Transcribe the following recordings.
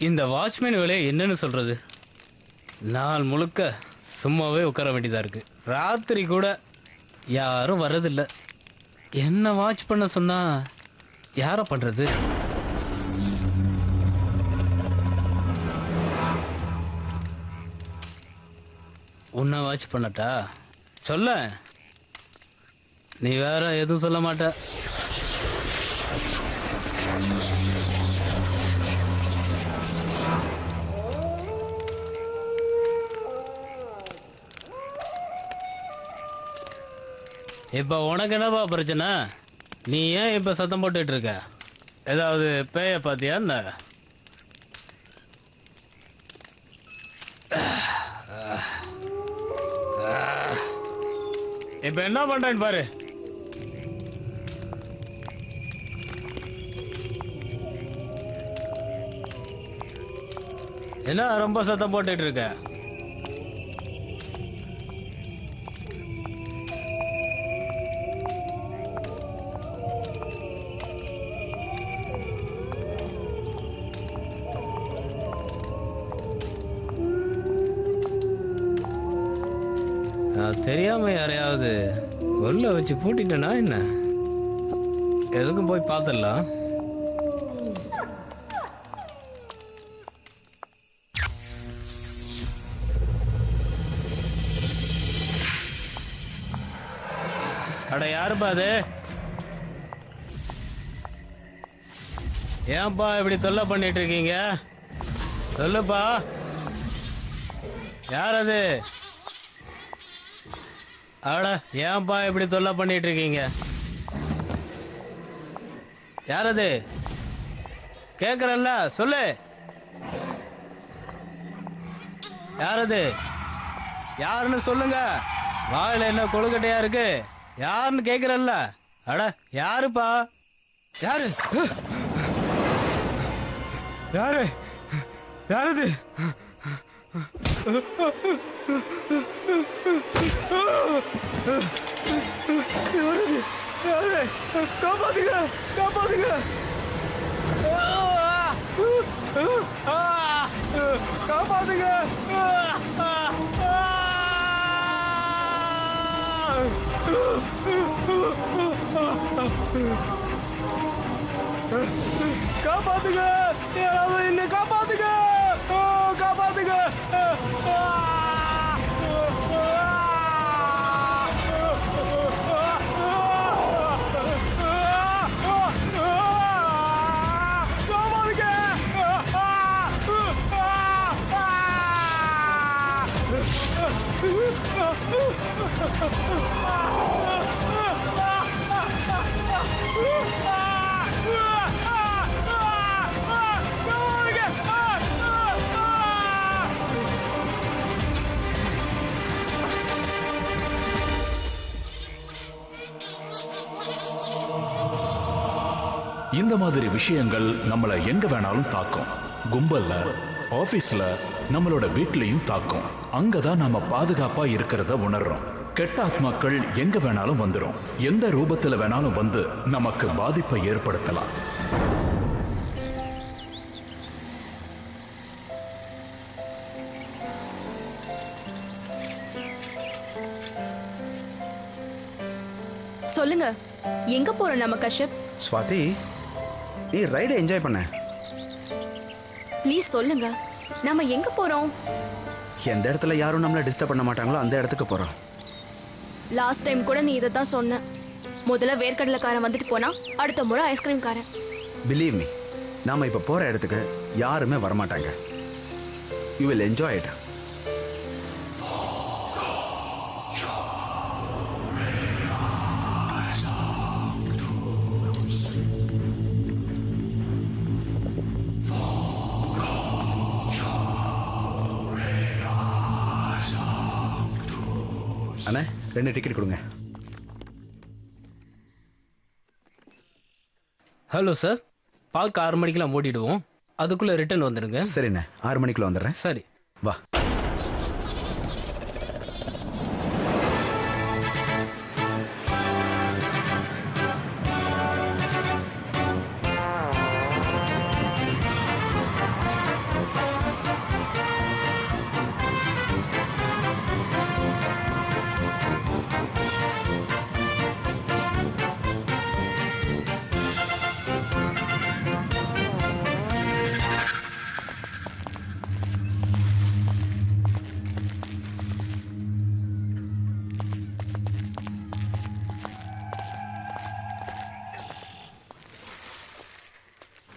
இந்த வாட்ச்மேன் வேலையை என்னன்னு சொல்றது? நாள் முழுக்க சும்மாவே உட்கார வேண்டியதா இருக்கு. ராத்திரி கூட யாரும் வர்றதில்ல. என்ன வாட்ச் பண்ண சொன்னா யார பண்றது? உன்னை வாட்ச் பண்ணட்டா? சொல்ல, நீ வேற எதுவும் சொல்ல மாட்ட. இப்ப உனக்கு என்னப்பா பிரச்சனை? நீ ஏன் இப்ப சத்தம் போட்டுட்டு இருக்க? ஏதாவது பேய பாத்தியா என்ன? இப்ப என்ன பண்றேன்னு பாரு. என்ன ரொம்ப சத்தம் போட்டுட்டு இருக்க? நான் தெரியாம யாரையாவது உள்ள வச்சு பூட்டிட்டேனா என்ன? எதுக்கும் போய் பார்த்துடலாம். அட யாருப்பா அது? ஏன்பா இப்படி தொல்லை பண்ணிட்டு இருக்கீங்க? சொல்லுப்பா, யார் அது? அட ஏன்பா இப்படி தொல்லை பண்ணிட்டு இருக்கீங்க? யார் அது? கேக்குறல்ல, சொல்லு. யார் அது? யாருன்னு சொல்லுங்க. வாயில என்ன கொழுக்கட்டையா இருக்கு? யாருன்னு கேக்குறல்ல. அட யாருப்பா? யாரு? யாரு? யாரது? யாரது? யாரு? காப்பாத்துங்க, காப்பாத்துங்க. காப்பாத்துங்க. காப்பாத்துங்க, யாராவது என்ன காப்பாத்துங்க, காப்பாத்துங்க. இந்த மாதிரி விஷயங்கள் நம்மளை எங்க வேணாலும் தாக்கும். கும்பல்ல, ஆபீஸ்ல, நம்மளோட வீட்லயும் தாக்கும். அங்கதான் நாம பாதுகாப்பா இருக்கிறத உணர்றோம். கெட்ட ஆத்மாக்கள் எங்க வேணாலும் வந்துரும். எந்த ரூபத்துல வேணாலும் வந்து நமக்கு பாதிப்பை ஏற்படுத்தலாம். சொல்லுங்க, எங்க போறோம் நம்ம கஷ்யப்? ஸ்வாதி, நீ ரைடை என்ஜாய் பண்ண. ப்ளீஸ் சொல்லுங்க, நாம எங்க போறோம்? எந்த இடத்துல யாரும் நம்மளை டிஸ்டர்ப் பண்ண மாட்டாங்களோ அந்த இடத்துக்கு போறோம். லாஸ்ட் டைம் கூட நீ இதை தான் சொன்ன. முதல்ல வேர்க்கடலைக்காரன் வந்துட்டு போனா, அடுத்த முறை ஐஸ்கிரீம் காரன். பிலீவ் மீ, நாம இப்ப போற இடத்துக்கு யாருமே வரமாட்டாங்க. You will enjoy it. அண்ணே, 2 டிக்கெட் கொடுங்க. ஹலோ சார், பார்க் 6 மணிக்கெல்லாம் ஓடிடுவோம். அதுக்குள்ள ரிட்டர்ன் வந்துடுங்க. சரிண்ணே, 6 மணிக்குள்ள வந்துடுறேன். சரி, வா.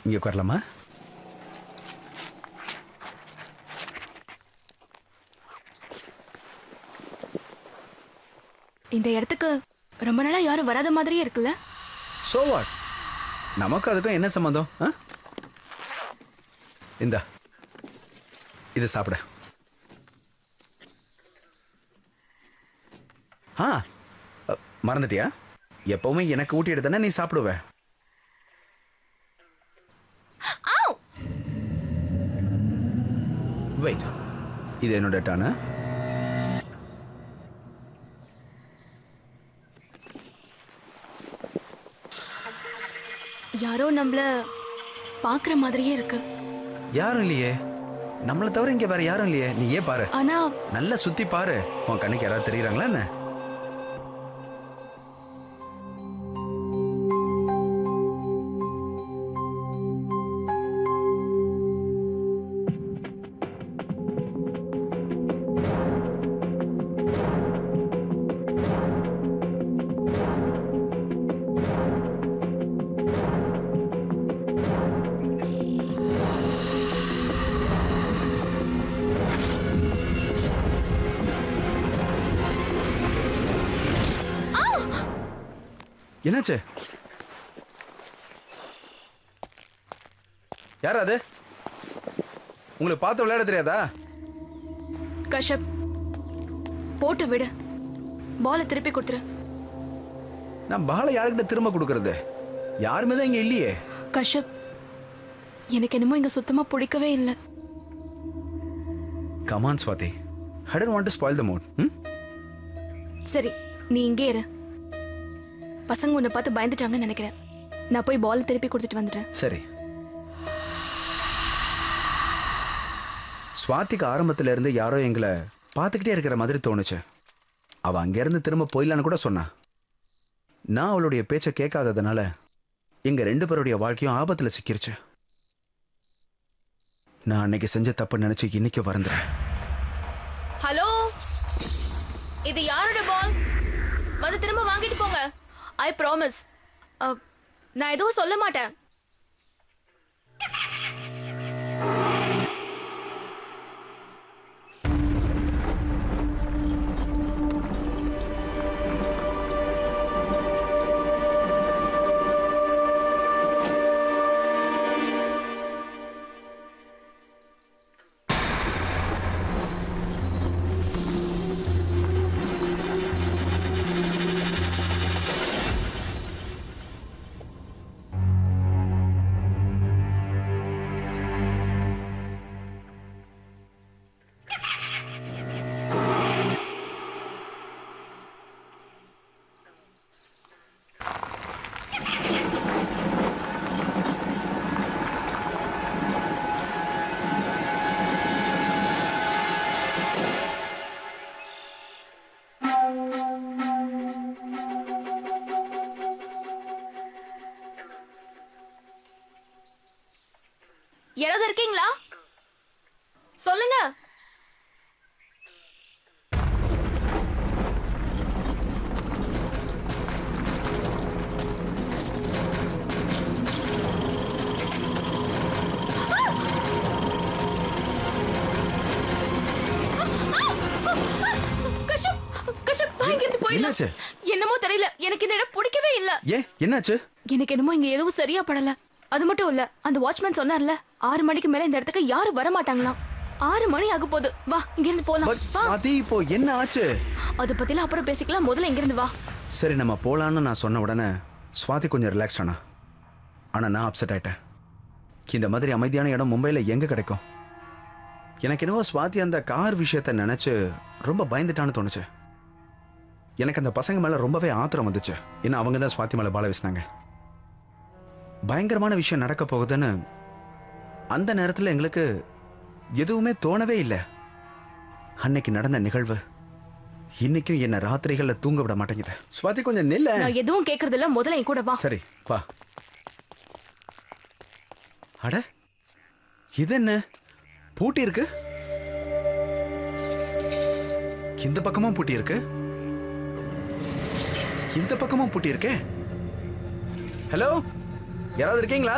இங்கே உட்காரலாமா? இந்த இடத்துக்கு ரொம்ப நாளா யாரும் வராத மாதிரியே இருக்குல்ல? சோ வாட், நமக்கு அதுக்கும் என்ன சம்மந்தம்? இந்தா இதை சாப்பிட. மறந்துட்டியா? எப்பவுமே எனக்கு ஊட்டி எடுத்தானே நீ சாப்பிடுவ. வெயிட், இது என்னோட டானா? யாரோ நம்மள பாக்குற மாதிரியே இருக்கு. யாரும் இல்லையே, நம்மளை தவிர இங்க வேற யாரும் இல்லையே. நீ ஏன் பாரு, ஆனா நல்லா சுத்தி பாரு. உன் கண்ணுக்கு யாராவது தெரியுறாங்களா என்ன? என்னாச்சு? யார் அது? உங்களுக்கு பார்த்து விளையாட தெரியாதா? கஷ்யப், போட்டு விடு. பாலை திருப்பி கொடுத்துரு. நான் பாலை யாருக்கிட்ட திரும்ப கொடுக்கறது? யாருமே தான் இங்க இல்லையே. கஷ்யப், எனக்கு என்னமோ இங்க சுத்தமா பிடிக்கவே இல்லை. Come on Swathi, I don't want to spoil the mood. சரி, நீ இங்கே இரு. பசங்க உன்னை பார்த்து பயந்துட்டாங்கன்னு நினைக்கிறேன். நான் போய் பால் திருப்பி கொடுத்துட்டு வந்துடுறேன். சரி. ஸ்வாதிக்கு ஆரம்பத்துல இருந்து யாரோ எங்களை பார்த்துக்கிட்டே இருக்கிற மாதிரி தோணுச்சு. அவ அங்கிருந்து திரும்ப போயிடலான்னு கூட சொன்னா. நான் அவளுடைய பேச்சை கேட்காததுனால எங்க 2 பேருடைய வாழ்க்கையும் ஆபத்துல சிக்கிருச்சு. நான் அன்னைக்கு செஞ்ச தப்பு நினைச்சு இன்னைக்கு வருந்துறேன். ஹலோ, இது யாரோட பால்? வந்து திரும்ப வாங்கிட்டு போங்க. I promise. நான் எதுவும் சொல்ல மாட்டேன். யாராவது இருக்கீங்களா? சொல்லுங்க. என்னாச்சு? என்னமோ தெரியல, எனக்கு இந்த இடம் பிடிக்கவே இல்ல. என்னாச்சு? எனக்கு என்னமோ இங்க எதுவும் சரியா படல. அது மட்டும் இல்ல, அந்த வாட்ச்மேன் சொன்னார்ல 6 மணிக்கு மேல இந்த இடத்துக்கு யாரும் வர மாட்டாங்களாம். 6 மணி ஆக போகுது. வா, இங்க இருந்து போலாம். அது இப்போ என்ன ஆச்சு? அத பத்திலாம் அப்புறம் பேசிக்கலாம். முதல்ல இங்க இருந்து வா. சரி, நம்ம போலான்னு நான் சொன்ன உடனே ஸ்வாதி கொஞ்சம் ரிலாக்ஸ் ஆனா. ஆனா நான் அப்செட் ஆயிட்டேன். இந்த மாதிரி அமைதியான இடம் மும்பைல எங்க கிடைக்கும்? எனக்கு என்னவோ ஸ்வாதி அந்த கார் விஷயத்தை நினைச்சு ரொம்ப பயந்துட்டான்னு தோணுச்சு. எனக்கு அந்த பசங்க மேல ரொம்பவே ஆத்திரம் வந்துச்சு. ஏன்னா அவங்க தான் ஸ்வாதி மேல பால வீசினாங்க. பயங்கரமான விஷயம் நடக்க போகுதுன்னு அந்த நேரத்தில் எங்களுக்கு எதுவுமே தோணவே இல்லை. அன்னைக்கு நடந்த நிகழ்வு இன்னைக்கும் என்ன ராத்திரிகள்ல தூங்க விட மாட்டேங்குது. ஸ்வாதி கொஞ்சம் நில்ல. நான் எதுவும் கேக்குறது இல்ல, முதல்ல என் கூட வா. சரி வா. அட, இது என்ன பூட்டி இருக்கு? இந்த பக்கமும் பூட்டி இருக்கு, இந்த பக்கமும் பூட்டி இருக்கு. ஹலோ, யாராவது இருக்கீங்களா?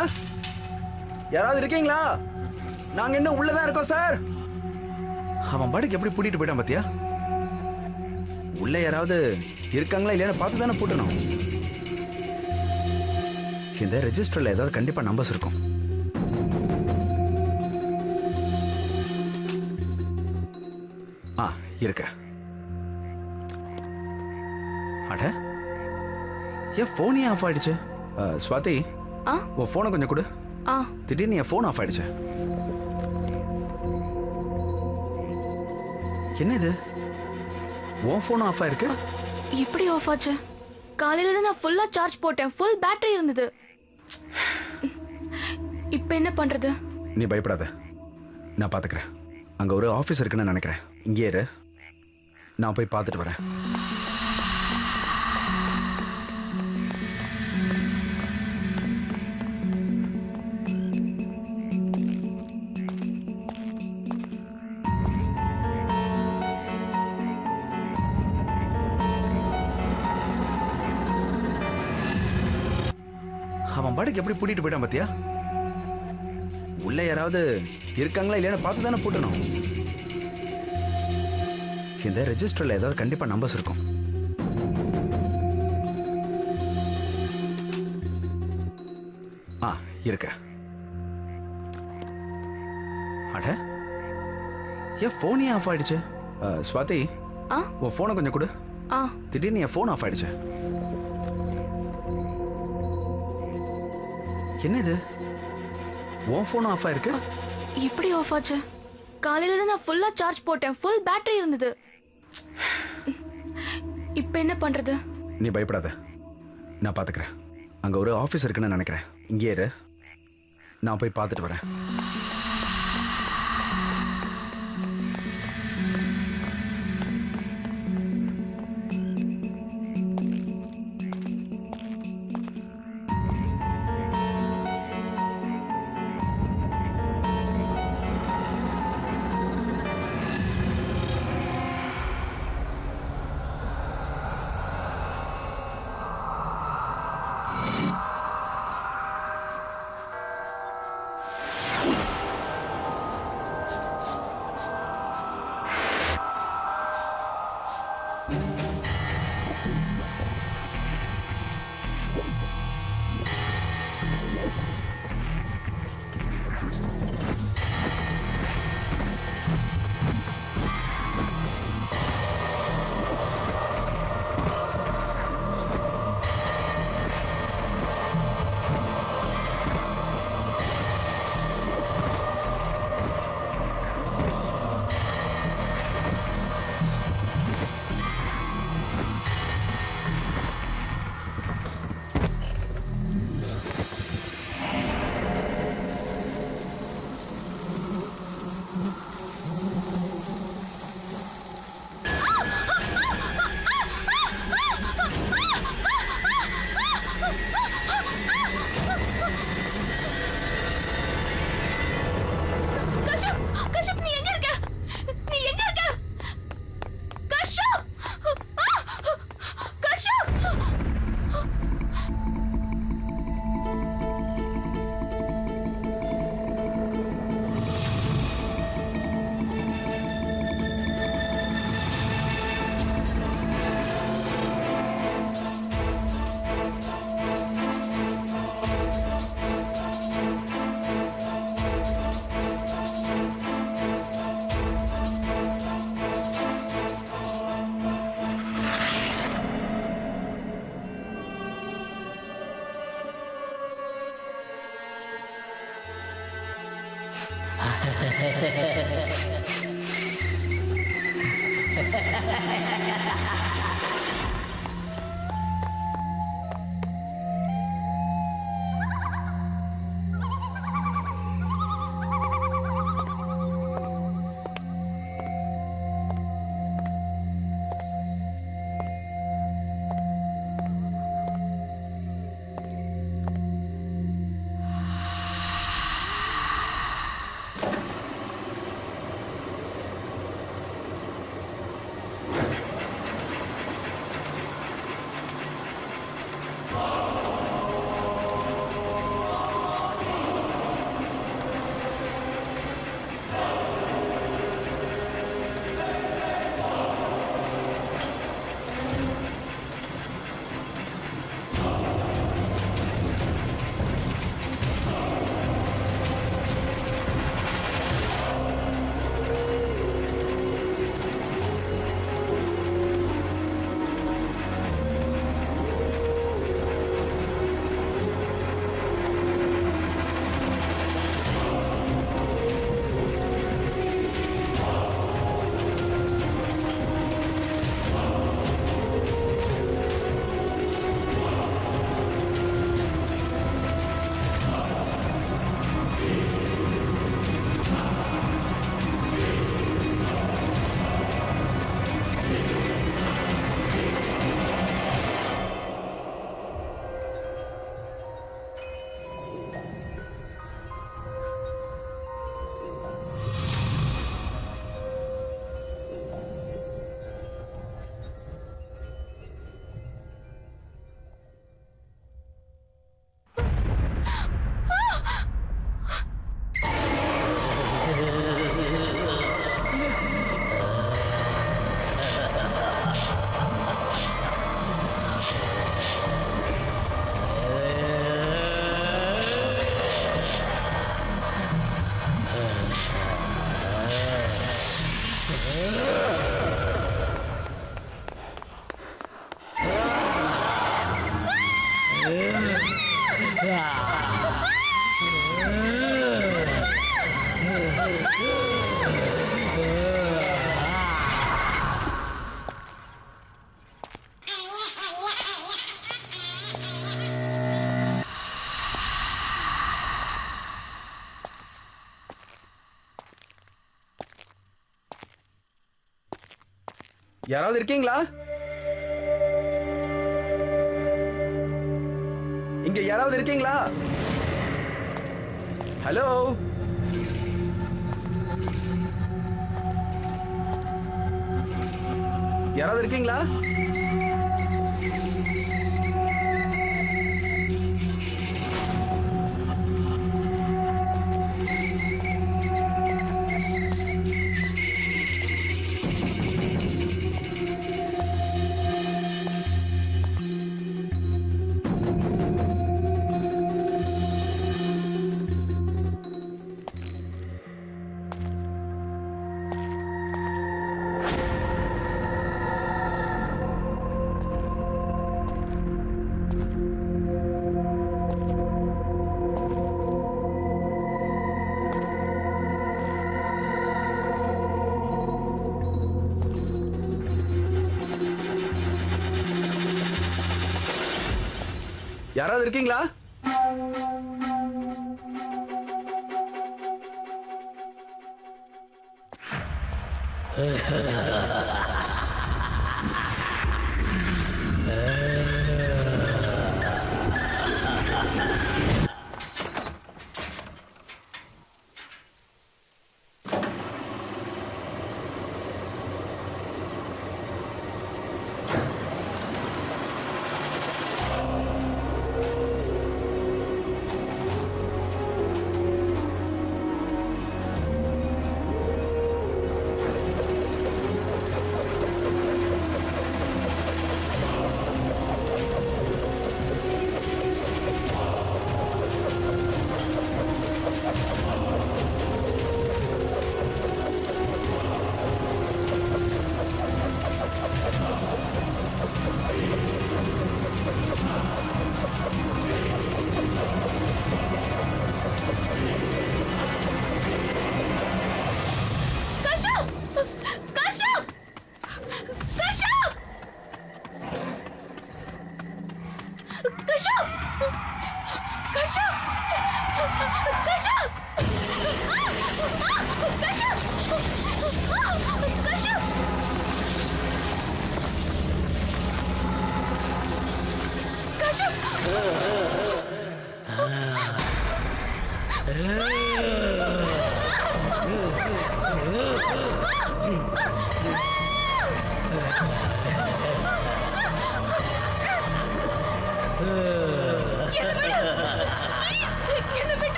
யாராவது இருக்கீங்களா? நாங்க இன்னும் உள்ளதான் இருக்கோம் சார். அவன் பாட்டுக்கு எப்படி பூட்டிட்டு போயிட்டான் பாத்தியா? உள்ள யாராவது இருக்காங்களா இல்லையான்னு பார்த்து தானே பூட்டணும். இந்த ரெஜிஸ்டர்ல ஏதாவது கண்டிப்பா நம்பர்ஸ் இருக்கும். இருக்க. அட, என் போனே ஆஃப் ஆயிடுச்சு. ஸ்வாதி, உன் போனை கொஞ்சம் கொடு. திடீர்னு என் போன் ஆஃப் ஆயிடுச்சு. என்ன இது? உன் போன் ஆஃப் ஆயிருக்கு? எப்படி ஆஃப் ஆச்சு? காலையில தான் நான் ஃபுல்லா சார்ஜ் போட்டேன். ஃபுல் பேட்டரி இருந்தது. இப்போ என்ன பண்றது? நீ பயப்படாத, நான் பாத்துக்கிறேன். அங்க ஒரு ஆபீஸ் இருக்குன்னு நினைக்கிறேன். இங்கே இரு, நான் போய் பார்த்துட்டு வரேன். அவன் பாட்டுக்கு எப்படி பூட்டிட்டு போயிட்டான் பாத்தியா? உள்ள யாராவது இருக்காங்களா இல்லையான்னு பார்த்து தானே பூட்டணும். இந்த ரெஜிஸ்டர்ல ஏதாவது கண்டிப்பா நம்பர்ஸ் இருக்கும். இருக்க. அட, என் போனே ஆஃப் ஆயிடுச்சு. ஸ்வாதி, உன் போனை கொஞ்சம் கொடு. திடீர்னு என் போன் ஆஃப் ஆயிடுச்சு. என்ன இது? உன் போன் ஆஃப் ஆயிருக்கு? எப்படி ஆஃப் ஆச்சு? காலையில தான் நான் ஃபுல்லா சார்ஜ் போட்டேன். ஃபுல் பேட்டரி இருந்தது. இப்போ என்ன பண்றது? நீ பயப்படாத, நான் பாத்துக்கிறேன். அங்க ஒரு ஆபீஸ் இருக்குன்னு நினைக்கிறேன். இங்கே இரு, நான் போய் பார்த்துட்டு வரேன். யாராவது இருக்கீங்களா? இங்க யாராவது இருக்கீங்களா? ஹலோ, யாராவது இருக்கீங்களா? யாராவது இருக்கீங்களா?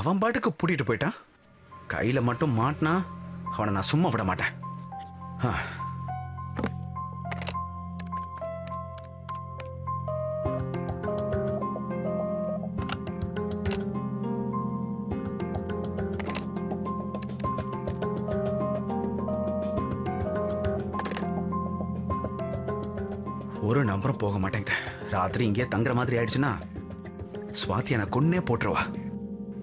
அவன் பாட்டுக்கு பூட்டிட்டு போயிட்டான். கையில மட்டும் மாட்டினா அவனை நான் சும்மா விட மாட்டேன். ஒரு நம்பரும் போக மாட்டேங்குது. ராத்திரி இங்கே தங்குற மாதிரி ஆயிடுச்சுன்னா ஸ்வாதி என்னை கொன்னே போட்டுருவா.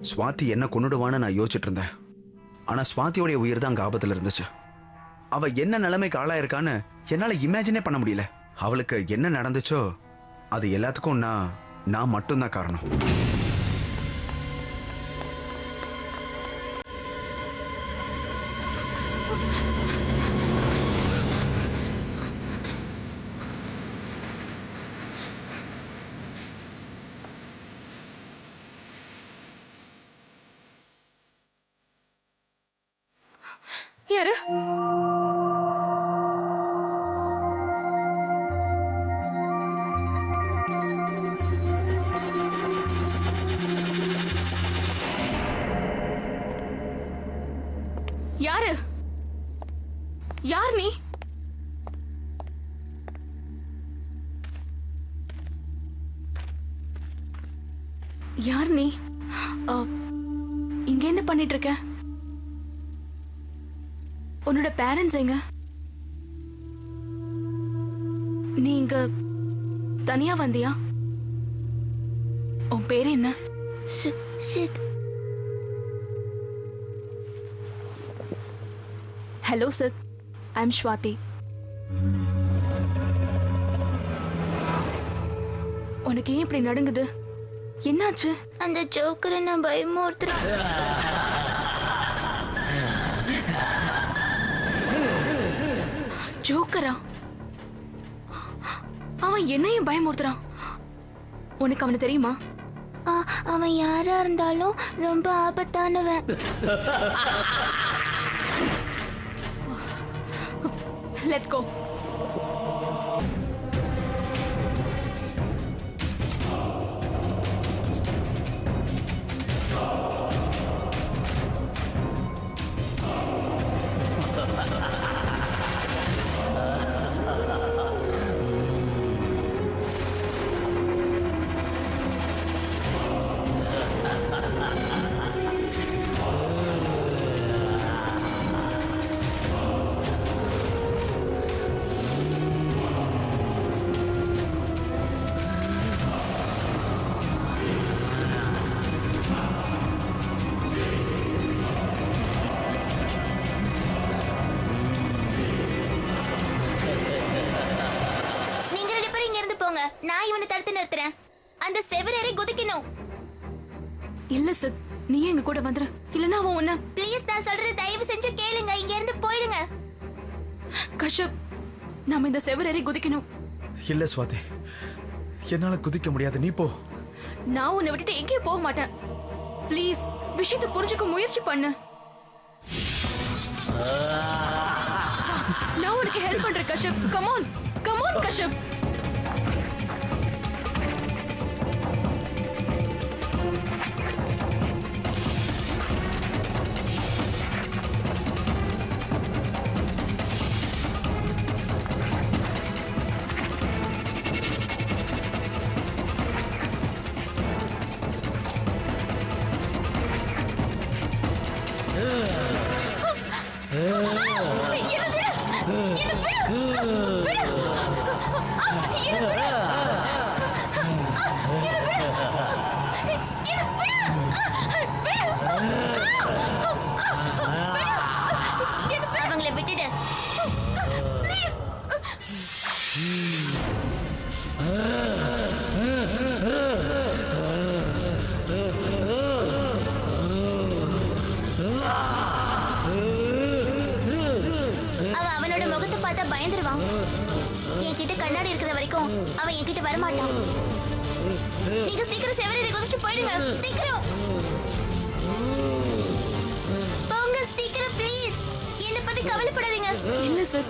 ஸ்வாதி என்ன கொன்னுடுவான்னு நான் யோசிச்சுட்டு இருந்தேன். ஆனா ஸ்வாதியோடைய உயிர் தான் அங்க ஆபத்துல இருந்துச்சு. அவ என்ன நிலைமைக்கு ஆளாயிருக்கான்னு என்னால இமேஜினே பண்ண முடியல. அவளுக்கு என்ன நடந்துச்சோ அது எல்லாத்துக்கும் நான் மட்டும்தான் காரணம். யாரு? யாரு? யார் நீ? யார் நீ? இங்க என்ன பண்ணிட்டு இருக்க? உன்னோட பேரண்ட்ஸ் எங்க? நீங்க தனியா வந்தியா? உன் பேரு என்ன? Hello sir, I am Swathi. உனக்கு ஏன் இப்படி நடுங்குது? என்னாச்சு? அந்த ஜோக்கரை நான் பயமுறுத்துறேன். ஜோக்கரா? அவன் என்னையும் பயமுறுத்துறான். உனக்கு அவனை தெரியுமா? அவன் யாரா இருந்தாலும் ரொம்ப ஆபத்தானவன். Let's go. நான் இவனை தடுத்து நிறுத்துறேன். அந்த செவரேறி குதிக்கணும். இல்ல சார், நீ எங்க கூட வந்துரு, இல்லனா அவன் உன்ன. ப்ளீஸ், நான் சொல்றது தயவு செஞ்சு கேளுங்க. இங்க இருந்து போயிடுங்க. கஷ்யப், நாம இந்த செவரேறி குதிக்கணும். இல்ல ஸ்வாதி, என்னால குதிக்க முடியாது. நீ போ. நான் உன்னை விட்டுட்டு எங்கேயும் போக மாட்டேன். ப்ளீஸ், விஷயத்தை புரிஞ்சுக்க முயற்சி பண்ணு. நான் உனக்கு ஹெல்ப் பண்றேன் Kashyap. Come on, come on Kashyap. அவங்களை விட்டுடு. அவனோட முகத்தை பார்த்தா பயந்துருவான். என்கிட்ட கண்ணாடி இருக்கிற வரைக்கும் அவன் என்கிட்ட வரமாட்டான். நீங்க சீக்கிரம் செவரேறி குதிச்சு போயிடுங்க. சீக்கிரம் போங்க, சீக்கிரம் ப்ளீஸ். என்ன பத்தி கவலைப்படாதீங்க. இல்ல சார்,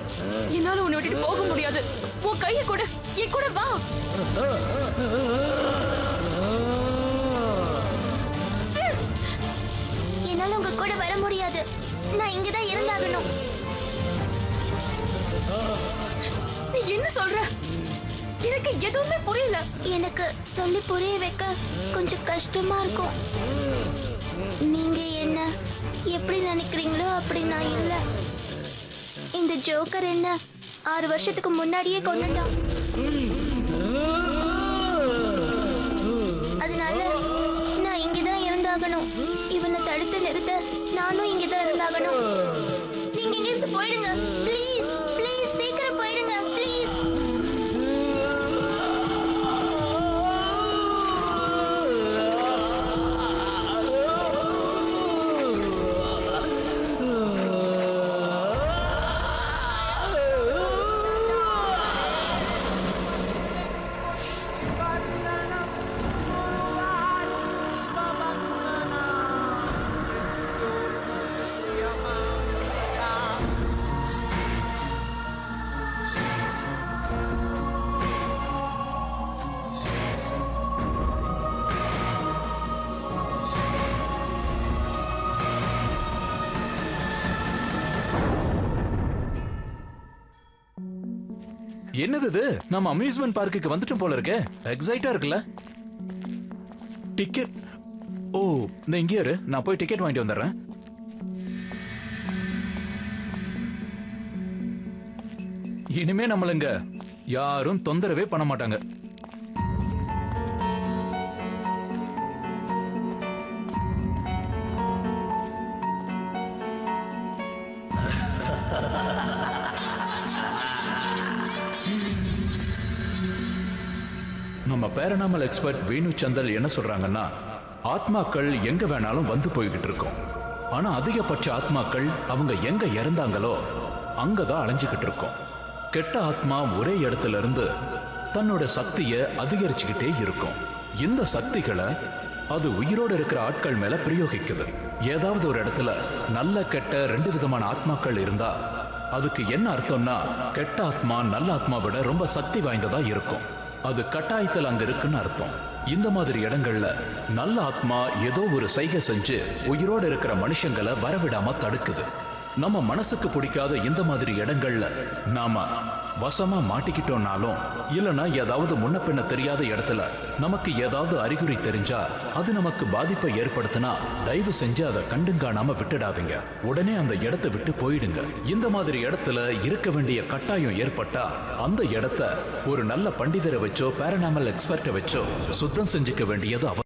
என்னால உன்னை விட்டுட்டு போக முடியாது. உன் கையை கொடு, என் கூட வா. சார், என்னால உங்க கூட வர முடியாது. நான் இங்கதான் இருந்தாகணும். நீ என்ன சொல்ற? எனக்கு எதுவுமே புரியல. எனக்கு சொல்லி புரிய வைக்க கொஞ்சம் கஷ்டமா இருக்கும். நீங்க என்ன எப்படி நினைக்கிறீங்களோ அப்படி நான் இல்ல. இந்த ஜோக்கர் என்ன 6 வருஷத்துக்கு முன்னாடியே கொண்டுட்டான். அதனால நான் இங்கதான் இருந்தாகணும். இவனை தடுத்து நிறுத்த நானும் இங்கதான் இருந்தாகணும். நீங்க இங்க இருந்து போயிடுங்க ப்ளீஸ். ப்ளீஸ் சீக்கிரம் போயிடுங்க ப்ளீஸ். என்னது இது? நம்ம அம்யூஸ்மெண்ட் பார்க்குக்கு வந்துட்டோம் போல இருக்கே. எக்ஸைட்டா இருக்குல்ல? டிக்கெட்? ஓ, இந்த இங்கே இரு, நான் போய் டிக்கெட் வாங்கிட்டு வந்துடுறேன். இனிமே நம்மளுங்க யாரும் தொந்தரவே பண்ண மாட்டாங்க. நம்ம பேரனாமல் எக்ஸ்பர்ட் வேணு சந்தல் என்ன சொல்றாங்கன்னா, ஆத்மாக்கள் எங்க வேணாலும் வந்து போய்கிட்டு இருக்கோம். ஆனா அதிகபட்ச ஆத்மாக்கள் அவங்க எங்க இறந்தாங்களோ அங்கதான் அலைஞ்சுக்கிட்டு இருக்கோம். கெட்ட ஆத்மா ஒரே இடத்துல இருந்து தன்னோட சக்தியை அதிகரிச்சுக்கிட்டே இருக்கும். இந்த சக்திகளை அது உயிரோடு இருக்கிற ஆட்கள் மேல பிரயோகிக்குது. ஏதாவது ஒரு இடத்துல நல்ல கெட்ட 2 விதமான ஆத்மாக்கள் இருந்தா அதுக்கு என்ன அர்த்தம்னா, கெட்ட ஆத்மா நல்ல ஆத்மா விட ரொம்ப சக்தி வாய்ந்ததா இருக்கும். அது கட்டாயத்தில் அங்க இருக்குன்னு அர்த்தம். இந்த மாதிரி இடங்கள்ல நல்ல ஆத்மா ஏதோ ஒரு சைகை செஞ்சு உயிரோடு இருக்கிற மனுஷங்களை வரவிடாம தடுக்குது. நம்ம மனசுக்கு பிடிக்காத இந்த மாதிரி இடங்கள்ல நாம வசமா மாட்டிக்கிட்டோம்னாலும், இல்லைன்னா ஏதாவது முன்ன பின்ன தெரியாத இடத்துல நமக்கு ஏதாவது அறிகுறி தெரிஞ்சா அது நமக்கு பாதிப்பை ஏற்படுத்தினா தயவு செஞ்சு அதை கண்டுங்காணாம விட்டுடாதீங்க. உடனே அந்த இடத்தை விட்டு போயிடுங்க. இந்த மாதிரி இடத்துல இருக்க வேண்டிய கட்டாயம் ஏற்பட்டா அந்த இடத்த ஒரு நல்ல பண்டிதரை வச்சோ பேரனாமல் எக்ஸ்பர்ட்டை வச்சோ சுத்தம் செஞ்சுக்க வேண்டியது அவசியம்.